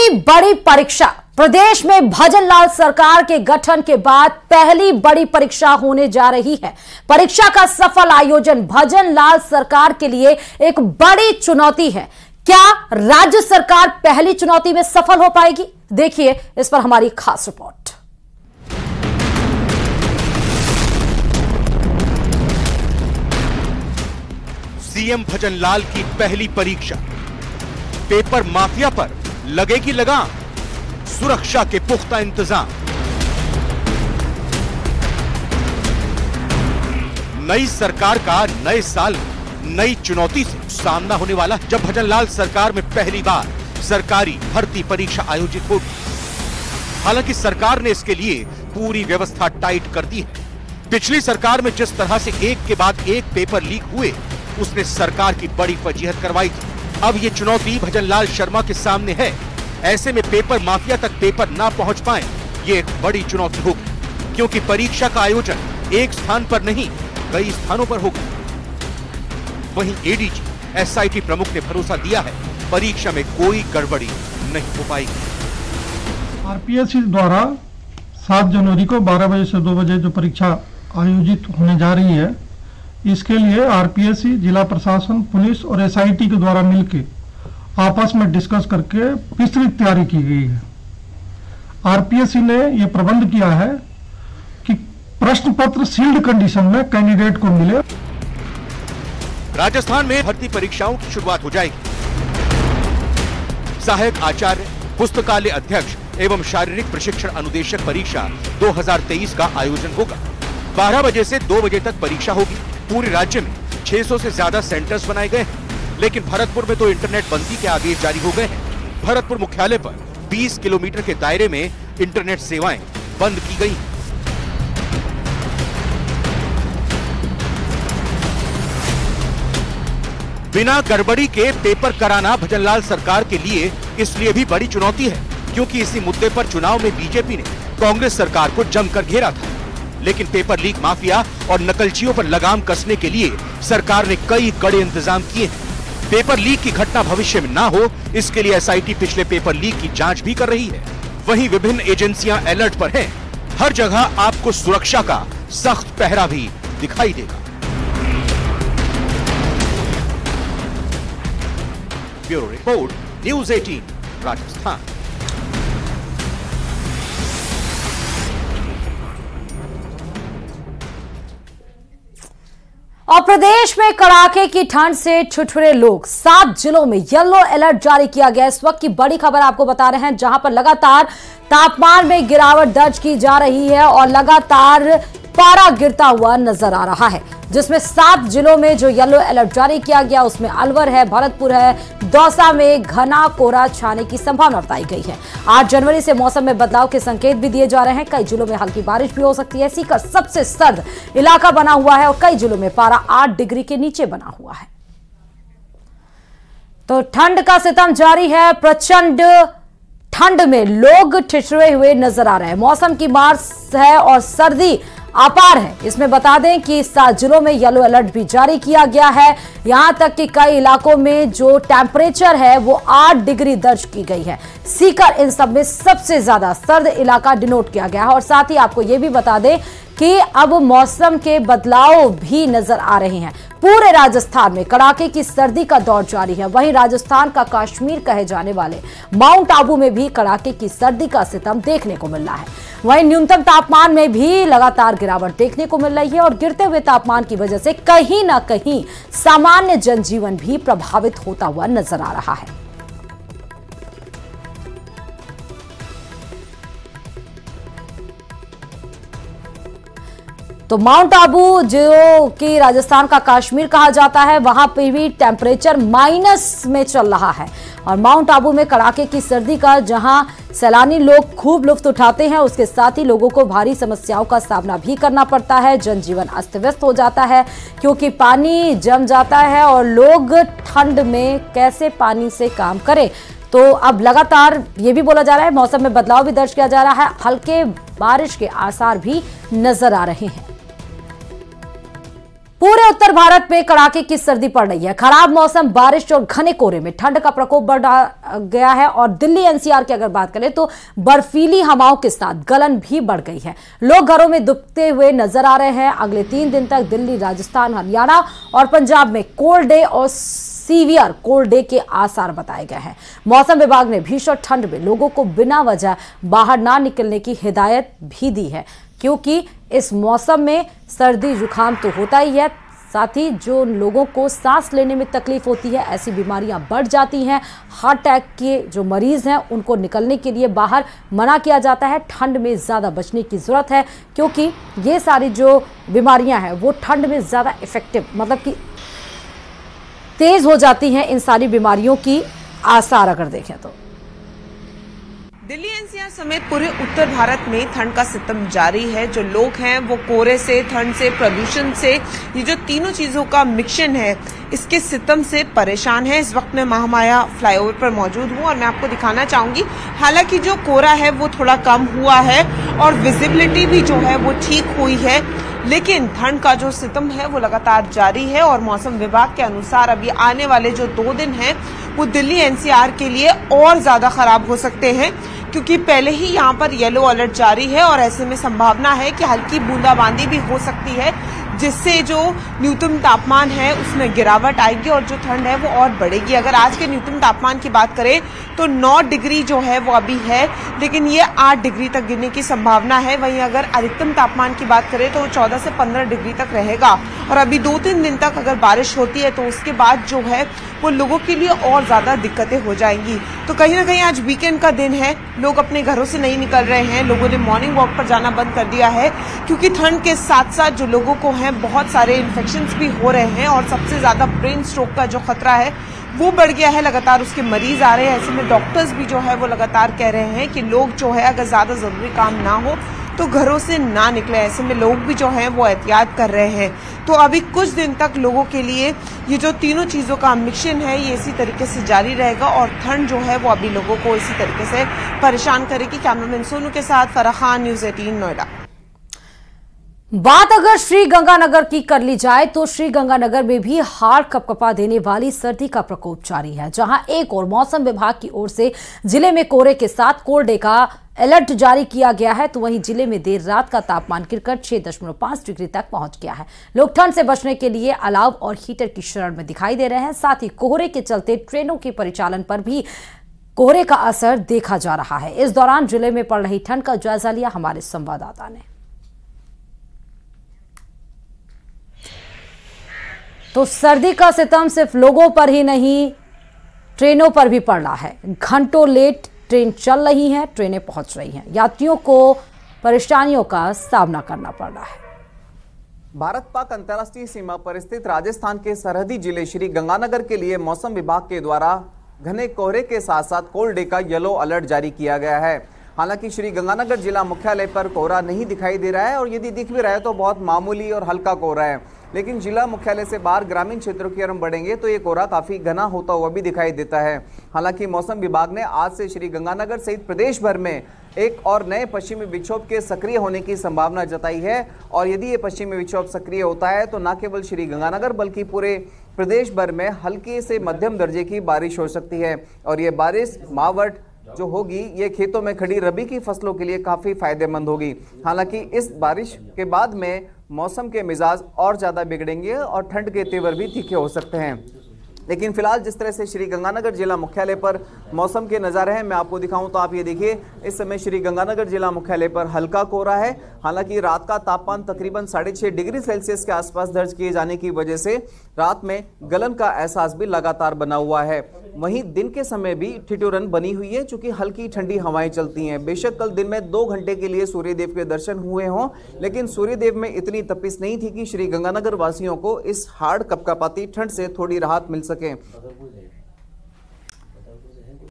बड़ी बड़ी परीक्षा। प्रदेश में भजनलाल सरकार के गठन के बाद पहली बड़ी परीक्षा होने जा रही है। परीक्षा का सफल आयोजन भजनलाल सरकार के लिए एक बड़ी चुनौती है। क्या राज्य सरकार पहली चुनौती में सफल हो पाएगी? देखिए इस पर हमारी खास रिपोर्ट। सीएम भजनलाल की पहली परीक्षा। पेपर माफिया पर लगेगी लगाम, सुरक्षा के पुख्ता इंतजाम। नई सरकार का नए साल नई चुनौती से सामना होने वाला, जब भजनलाल सरकार में पहली बार सरकारी भर्ती परीक्षा आयोजित होगी। हालांकि सरकार ने इसके लिए पूरी व्यवस्था टाइट कर दी है। पिछली सरकार में जिस तरह से एक के बाद एक पेपर लीक हुए, उसने सरकार की बड़ी फजीहत करवाई थी। अब ये चुनौती भजनलाल शर्मा के सामने है। ऐसे में पेपर माफिया तक पेपर ना पहुंच पाए, ये एक बड़ी चुनौती होगी, क्योंकि परीक्षा का आयोजन एक स्थान पर नहीं, कई स्थानों पर होगा। वहीं एडीजी एसआईटी प्रमुख ने भरोसा दिया है, परीक्षा में कोई गड़बड़ी नहीं हो पाएगी। आरपीएससी द्वारा 7 जनवरी को 12 बजे से 2 बजे जो परीक्षा आयोजित होने जा रही है, इसके लिए आरपीएससी, जिला प्रशासन, पुलिस और एसआईटी के द्वारा मिलकर आपस में डिस्कस करके विस्तृत तैयारी की गई है। आरपीएससी ने यह प्रबंध किया है कि प्रश्न पत्र सील्ड कंडीशन में कैंडिडेट को मिले। राजस्थान में भर्ती परीक्षाओं की शुरुआत हो जाएगी। सहायक आचार्य, पुस्तकालय अध्यक्ष एवं शारीरिक प्रशिक्षण अनुदेशक परीक्षा 2023 का आयोजन होगा। 12 बजे से 2 बजे तक परीक्षा होगी। पूरे राज्य में 600 से ज्यादा सेंटर्स बनाए गए हैं, लेकिन भरतपुर में तो इंटरनेट बंदी के आदेश जारी हो गए हैं। भरतपुर मुख्यालय पर 20 किलोमीटर के दायरे में इंटरनेट सेवाएं बंद की गई। बिना गड़बड़ी के पेपर कराना भजनलाल सरकार के लिए इसलिए भी बड़ी चुनौती है, क्योंकि इसी मुद्दे पर चुनाव में बीजेपी ने कांग्रेस सरकार को जमकर घेरा था। लेकिन पेपर लीक माफिया और नकलचियों पर लगाम कसने के लिए सरकार ने कई कड़े इंतजाम किए हैं। पेपर लीक की घटना भविष्य में ना हो, इसके लिए एसआईटी पिछले पेपर लीक की जांच भी कर रही है। वहीं विभिन्न एजेंसियां अलर्ट पर हैं। हर जगह आपको सुरक्षा का सख्त पहरा भी दिखाई देगा। Bureau report, news 18 Rajasthan. और प्रदेश में कड़ाके की ठंड से ठिठुरे लोग। 7 जिलों में येलो अलर्ट जारी किया गया। इस वक्त की बड़ी खबर आपको बता रहे हैं, जहां पर लगातार तापमान में गिरावट दर्ज की जा रही है और लगातार पारा गिरता हुआ नजर आ रहा है, जिसमें 7 जिलों में जो येलो अलर्ट जारी किया गया, उसमें अलवर है, भरतपुर है, दौसा में घना कोहरा छाने की संभावना बताई गई है। 8 जनवरी से मौसम में बदलाव के संकेत भी दिए जा रहे हैं। कई जिलों में हल्की बारिश भी हो सकती है। सीकर सबसे सर्द इलाका बना हुआ है और कई जिलों में पारा 8 डिग्री के नीचे बना हुआ है। तो ठंड का सितम जारी है। प्रचंड ठंड में लोग ठिठुरे हुए नजर आ रहे हैं। मौसम की मार है और सर्दी अपार है। इसमें बता दें कि 7 जिलों में येलो अलर्ट भी जारी किया गया है। यहां तक कि कई इलाकों में जो टेम्परेचर है वो 8 डिग्री दर्ज की गई है। सीकर इन सब में सबसे ज्यादा सर्द इलाका डिनोट किया गया है। और साथ ही आपको यह भी बता दें कि अब मौसम के बदलाव भी नजर आ रहे हैं। पूरे राजस्थान में कड़ाके की सर्दी का दौर जारी है। वहीं राजस्थान का कश्मीर कहे जाने वाले माउंट आबू में भी कड़ाके की सर्दी का सितम देखने को मिल रहा है। वहीं न्यूनतम तापमान में भी लगातार गिरावट देखने को मिल रही है और गिरते हुए तापमान की वजह से कहीं ना कहीं सामान्य जनजीवन भी प्रभावित होता हुआ नजर आ रहा है। तो माउंट आबू, जो कि राजस्थान का कश्मीर कहा जाता है, वहां पे भी टेम्परेचर माइनस में चल रहा है। और माउंट आबू में कड़ाके की सर्दी का जहां सैलानी लोग खूब लुत्फ उठाते हैं, उसके साथ ही लोगों को भारी समस्याओं का सामना भी करना पड़ता है। जनजीवन अस्त व्यस्त हो जाता है क्योंकि पानी जम जाता है और लोग ठंड में कैसे पानी से काम करें। तो अब लगातार ये भी बोला जा रहा है, मौसम में बदलाव भी दर्ज किया जा रहा है। हल्के बारिश के आसार भी नजर आ रहे हैं। पूरे उत्तर भारत में कड़ाके की सर्दी पड़ रही है। खराब मौसम, बारिश और घने कोहरे में ठंड का प्रकोप बढ़ गया है और दिल्ली एनसीआर की अगर बात करें तो बर्फीली हवाओं के साथ गलन भी बढ़ गई है। लोग घरों में दुबकते हुए नजर आ रहे हैं। अगले 3 दिन तक दिल्ली, राजस्थान, हरियाणा और पंजाब में कोल्ड डे और सीवियर कोल्ड डे के आसार बताए गए हैं। मौसम विभाग ने भीषण ठंड में लोगों को बिना वजह बाहर ना निकलने की हिदायत भी दी है, क्योंकि इस मौसम में सर्दी जुकाम तो होता ही है, साथ ही जो लोगों को सांस लेने में तकलीफ होती है, ऐसी बीमारियां बढ़ जाती हैं। हार्ट अटैक के जो मरीज हैं उनको निकलने के लिए बाहर मना किया जाता है। ठंड में ज़्यादा बचने की ज़रूरत है, क्योंकि ये सारी जो बीमारियां हैं वो ठंड में ज़्यादा इफेक्टिव, मतलब कि तेज हो जाती हैं। इन सारी बीमारियों की आसार अगर देखें तो दिल्ली एनसीआर समेत पूरे उत्तर भारत में ठंड का सितम जारी है। जो लोग हैं वो कोहरे से, ठंड से, प्रदूषण से, ये जो तीनों चीजों का मिक्सचर है, इसके सितम से परेशान है। इस वक्त मैं महामाया फ्लाईओवर पर मौजूद हूँ और मैं आपको दिखाना चाहूंगी, हालांकि जो कोहरा है वो थोड़ा कम हुआ है और विजिबिलिटी भी जो है वो ठीक हुई है, लेकिन ठंड का जो सितम है वो लगातार जारी है। और मौसम विभाग के अनुसार अभी आने वाले जो 2 दिन हैं वो दिल्ली एनसीआर के लिए और ज्यादा खराब हो सकते हैं, क्योंकि पहले ही यहाँ पर येलो अलर्ट जारी है और ऐसे में संभावना है कि हल्की बूंदाबांदी भी हो सकती है, जिससे जो न्यूनतम तापमान है उसमें गिरावट आएगी और जो ठंड है वो और बढ़ेगी। अगर आज के न्यूनतम तापमान की बात करें तो 9 डिग्री जो है वो अभी है, लेकिन ये 8 डिग्री तक गिरने की संभावना है। वहीं अगर अधिकतम तापमान की बात करें तो 14 से 15 डिग्री तक रहेगा और अभी 2-3 दिन तक अगर बारिश होती है तो उसके बाद जो है वो लोगों के लिए और ज्यादा दिक्कतें हो जाएंगी। तो कहीं ना कहीं आज वीकेंड का दिन है, लोग अपने घरों से नहीं निकल रहे हैं, लोगों ने मॉर्निंग वॉक पर जाना बंद कर दिया है, क्योंकि ठंड के साथ साथ जो लोगों को है बहुत सारे इन्फेक्शंस भी हो रहे हैं और सबसे ज्यादा ब्रेन स्ट्रोक का जो खतरा है वो बढ़ गया है। लगातार उसके मरीज आ रहे हैं। ऐसे में डॉक्टर्स भी जो है वो लगातार कह रहे हैं कि लोग जो है अगर ज्यादा जरूरी काम ना हो तो घरों से ना निकले। ऐसे में लोग भी जो है वो एहतियात कर रहे हैं। तो अभी कुछ दिन तक लोगों के लिए ये जो तीनों चीजों का मिक्सचर है ये इसी तरीके से जारी रहेगा और ठंड जो है वो अभी लोगों को इसी तरीके से परेशान करेगी। कैमरामैन सोनू के साथ फराह खान, न्यूज़ 18 नोएडा। बात अगर श्री गंगानगर की कर ली जाए तो श्री गंगानगर में भी हाड़ कपकपा देने वाली सर्दी का प्रकोप जारी है, जहां एक और मौसम विभाग की ओर से जिले में कोहरे के साथ कोल्ड डे का अलर्ट जारी किया गया है, तो वहीं जिले में देर रात का तापमान गिरकर 6.5 डिग्री तक पहुंच गया है। लोग ठंड से बचने के लिए अलाव और हीटर की शरण में दिखाई दे रहे हैं। साथ ही कोहरे के चलते ट्रेनों के परिचालन पर भी कोहरे का असर देखा जा रहा है। इस दौरान जिले में पड़ रही ठंड का जायजा लिया हमारे संवाददाता ने। तो सर्दी का सितम सिर्फ लोगों पर ही नहीं, ट्रेनों पर भी पड़ रहा है। घंटों लेट ट्रेन चल रही हैं, ट्रेनें पहुंच रही हैं, यात्रियों को परेशानियों का सामना करना पड़ रहा है। भारत पाक अंतर्राष्ट्रीय सीमा पर स्थित राजस्थान के सरहदी जिले श्री गंगानगर के लिए मौसम विभाग के द्वारा घने कोहरे के साथ साथ कोल्ड डे का येलो अलर्ट जारी किया गया है। हालांकि श्री गंगानगर जिला मुख्यालय पर कोहरा नहीं दिखाई दे रहा है और यदि दिख भी रहा है तो बहुत मामूली और हल्का कोहरा है, लेकिन जिला मुख्यालय से बाहर ग्रामीण क्षेत्रों की ओर हम बढ़ेंगे तो ये कोहरा काफी घना होता हुआ भी दिखाई देता है। हालांकि मौसम विभाग ने आज से श्री गंगानगर सहित प्रदेश भर में एक और नए पश्चिमी विक्षोभ के सक्रिय होने की संभावना जताई है और यदि ये पश्चिमी विक्षोभ सक्रिय होता है तो न केवल श्री गंगानगर बल्कि पूरे प्रदेश भर में हल्की से मध्यम दर्जे की बारिश हो सकती है और ये बारिश मावट जो होगी ये खेतों में खड़ी रबी की फसलों के लिए काफी फायदेमंद होगी। हालांकि इस बारिश के बाद में मौसम के मिजाज और ज्यादा बिगड़ेंगे और ठंड के तेवर भी तीखे हो सकते हैं। लेकिन फिलहाल जिस तरह से श्री गंगानगर जिला मुख्यालय पर मौसम के नज़ारे हैं मैं आपको दिखाऊं तो आप ये देखिए, इस समय श्री गंगानगर जिला मुख्यालय पर हल्का कोहरा है। हालांकि रात का तापमान तकरीबन 6.5 डिग्री सेल्सियस के आसपास दर्ज किए जाने की वजह से रात में गलन का एहसास भी लगातार बना हुआ है। वहीं दिन के समय भी ठिठुरन बनी हुई है, चूंकि हल्की ठंडी हवाएं चलती हैं। बेशक कल दिन में 2 घंटे के लिए सूर्यदेव के दर्शन हुए हों, लेकिन सूर्यदेव में इतनी तपिश नहीं थी कि श्री गंगानगर वासियों को इस हाड़ कपकपाती ठंड से थोड़ी राहत मिल सके।